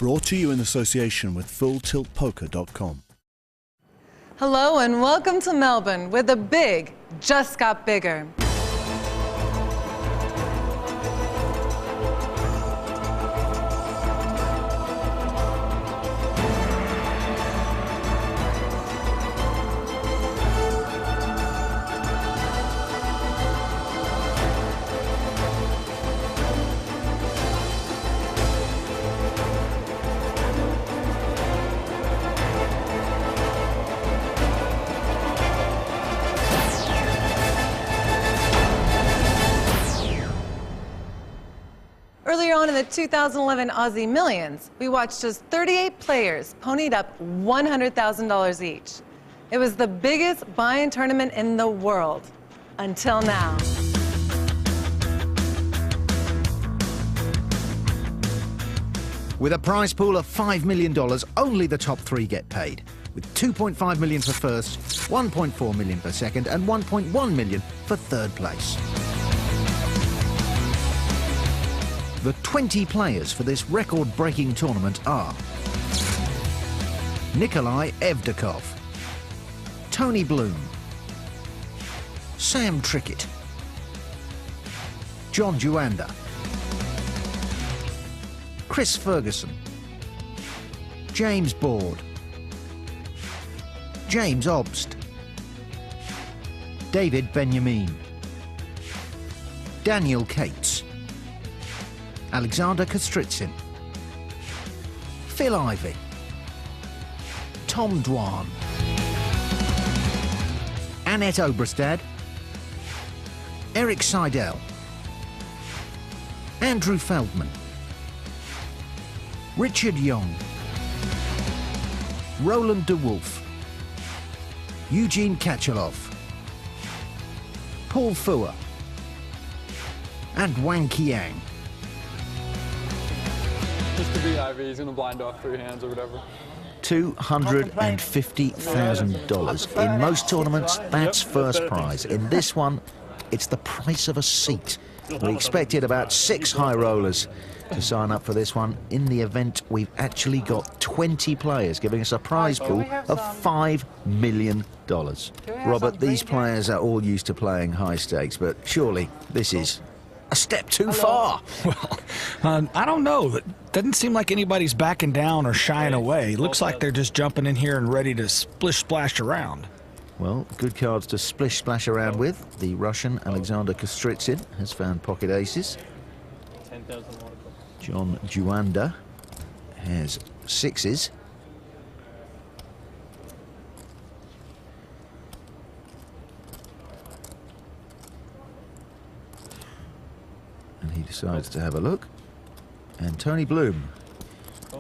Brought to you in association with FullTiltPoker.com. Hello and welcome to Melbourne, where the big just got bigger. Earlier on in the 2011 Aussie Millions, we watched just 38 players ponied up $100,000 each. It was the biggest buy-in tournament in the world, until now. With a prize pool of $5 million, only the top three get paid, with $2.5 million for first, $1.4 million for second, and $1.1 million for third place. The 20 players for this record-breaking tournament are Nikolai Evdokov, Tony Bloom, Sam Trickett, John Juanda, Chris Ferguson, James Board, James Obst, David Benjamin, Daniel Cates, Alexander Kostritsin, Phil Ivey, Tom Dwan, Annette Oberstad, Eric Seidel, Andrew Feldman, Richard Young, Roland de Wolf, Eugene Kachalov, Paul Fua, and Wang Qiang. Just to beat Ivy, he's going to blind off 3 hands or whatever. $250,000. In most tournaments, that's first prize. In this one, it's the price of a seat. We expected about 6 high rollers to sign up for this one. In the event, we've actually got 20 players, giving us a prize pool of $5 million. Robert, these players are all used to playing high stakes, but surely this is a step too far. Well, I don't know. It doesn't seem like anybody's backing down or shying away. It looks like they're just jumping in here and ready to splish-splash around. Well, good cards to splish-splash around with. The Russian Alexander Kostritsin has found pocket aces. John Juanda has 6s. And he decides to have a look. And Tony Bloom,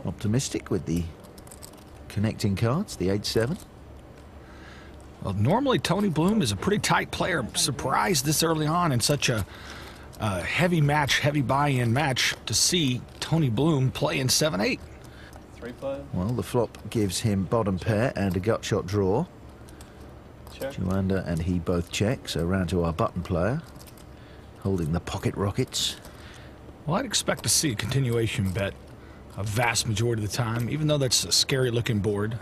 optimistic with the connecting cards, the 8-7. Well, normally Tony Bloom is a pretty tight player. I'm surprised this early on in such a heavy match, heavy buy-in match, to see Tony Bloom play in 7-8. Well, the flop gives him bottom pair and a gut shot draw. Check. Juanda and he both check, so round to our button player, holding the pocket rockets. Well, I'd expect to see a continuation bet a vast majority of the time, even though that's a scary-looking board.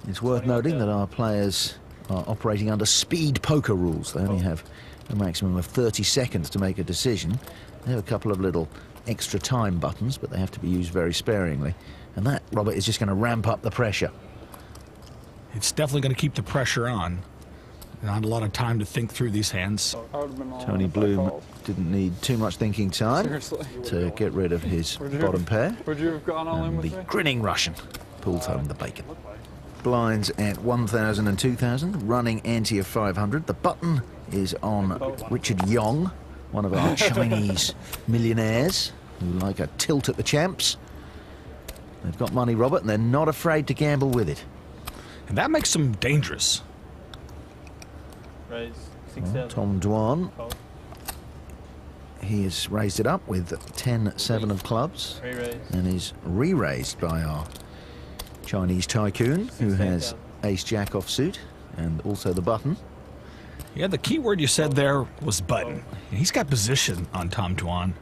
It's worth noting that our players are operating under speed poker rules. They only have a maximum of 30 seconds to make a decision. They have a couple of little extra time buttons, but they have to be used very sparingly. And that, Robert, is just going to ramp up the pressure. It's definitely going to keep the pressure on. Not a lot of time to think through these hands. Tony Bloom didn't need too much thinking time to get rid of his bottom pair. Would you have gone all in And with the me? grinning Russian pulls home the bacon. Blinds at 1,000 and 2,000, running ante of 500. The button is on Richard Yong, one of our Chinese millionaires who like a tilt at the champs. They've got money, Robert, and they're not afraid to gamble with it. And that makes them dangerous. Raise. Well, Tom Dwan, he has raised it up with 10-7 of clubs and is re-raised by our Chinese tycoon, who has ace-jack offsuit and also the button. Yeah, the key word you said there was button. He's got position on Tom Dwan.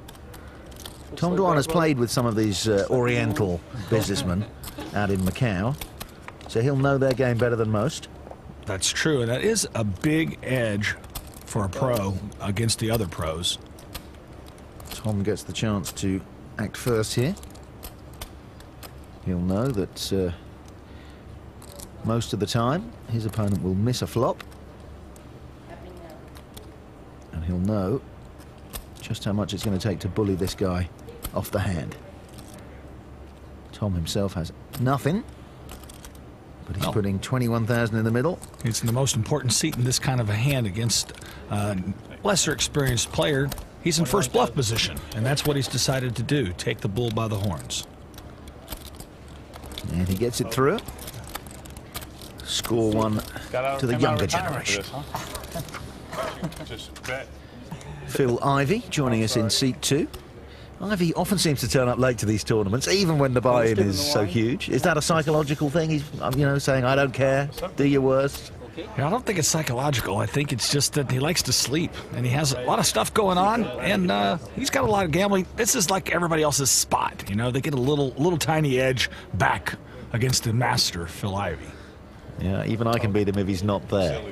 Tom like Dwan that, has bro. played with some of these Oriental businessmen out in Macau, so he'll know their game better than most. That's true, and that is a big edge for a pro against the other pros. Tom gets the chance to act first here. He'll know that most of the time his opponent will miss a flop, and he'll know just how much it's going to take to bully this guy off the hand. Tom himself has nothing, but he's putting 21,000 in the middle. It's the most important seat in this kind of a hand against a lesser experienced player. He's in first bluff position, and that's what he's decided to do, take the bull by the horns. And he gets it through. Score one to the younger generation. Just bet. Phil Ivey joining us in seat 2. Ivey often seems to turn up late to these tournaments, even when the buy-in is so huge. Is that a psychological thing? He's, saying, I don't care, do your worst. Yeah, I don't think it's psychological. I think it's just that he likes to sleep, and he has a lot of stuff going on, and he's got a lot of gambling. This is like everybody else's spot, They get a little tiny edge back against the master, Phil Ivey. Yeah, even I can beat him if he's not there.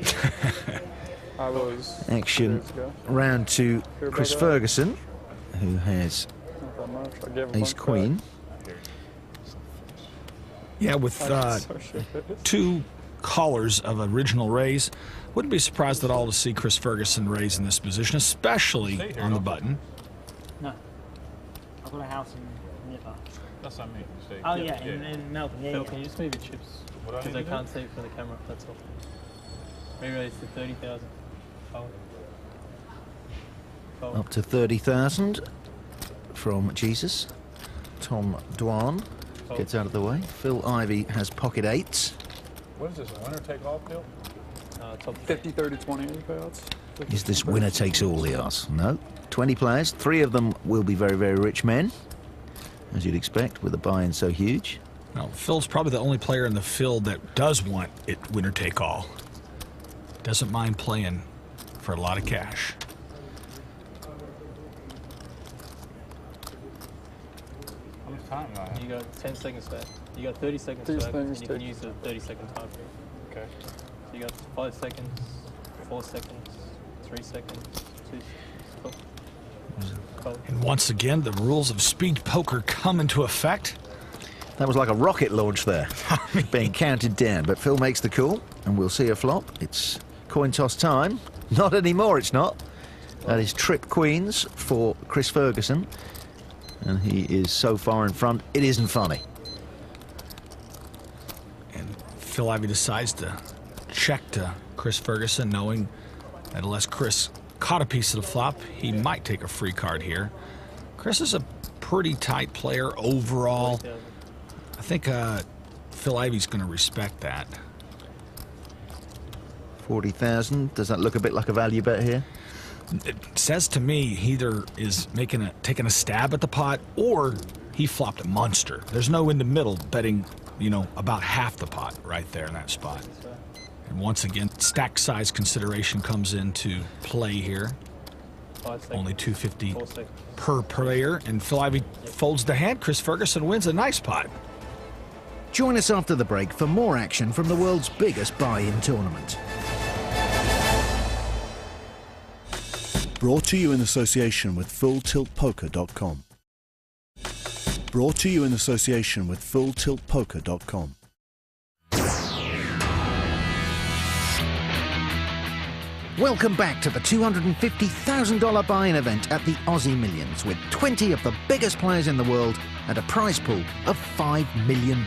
I was Action round to Chris Ferguson, who has not that much. I gave him ace queen. Yeah, with two callers of original raise, wouldn't be surprised at all to see Chris Ferguson raise in this position, especially on the button. No. I've got a house in Nipper. That's not me. Stay. Oh, yeah, in Melbourne. Yeah, Phil, yeah. can you just move your chips? What do I Because need I to can't see it for the camera, that's all. Re-raise to 30,000. Fold. Fold. Up to 30,000 from Jesus. Tom Dwan gets out of the way. Phil Ivey has pocket eights. What is this, a winner take all deal? Top 50, 30, 20 payouts. Is this winner takes all, he asks? No. 20 players, 3 of them will be very, very rich men, as you'd expect, with a buy-in so huge. Now, Phil's probably the only player in the field that does want it winner take all. Doesn't mind playing for a lot of cash. How much time do I have? You got 10 seconds left. You got 30 seconds These left, and things you can take- use the 30-second time frame. Okay. So you got 5 seconds, 4 seconds, 3 seconds, 2 seconds. Cool. And once again, the rules of speed poker come into effect. That was like a rocket launch there, being counted down. But Phil makes the call, and we'll see a flop. It's coin toss time. Not anymore, it's not. That is trip queens for Chris Ferguson. And he is so far in front, it isn't funny. And Phil Ivey decides to check to Chris Ferguson, knowing that unless Chris caught a piece of the flop, he might take a free card here. Chris is a pretty tight player overall. I think Phil Ivey's going to respect that. 40,000. Does that look a bit like a value bet here? It says to me he either is taking a stab at the pot, or he flopped a monster. There's no in the middle betting, about half the pot right there in that spot. And once again, stack size consideration comes into play here. 5 seconds. Only 250 4 seconds. per player, and Phil Ivey folds the hand. Chris Ferguson wins a nice pot. Join us after the break for more action from the world's biggest buy-in tournament. Brought to you in association with FullTiltPoker.com. Brought to you in association with FullTiltPoker.com. Welcome back to the $250,000 buy-in event at the Aussie Millions, with 20 of the biggest players in the world and a prize pool of $5 million.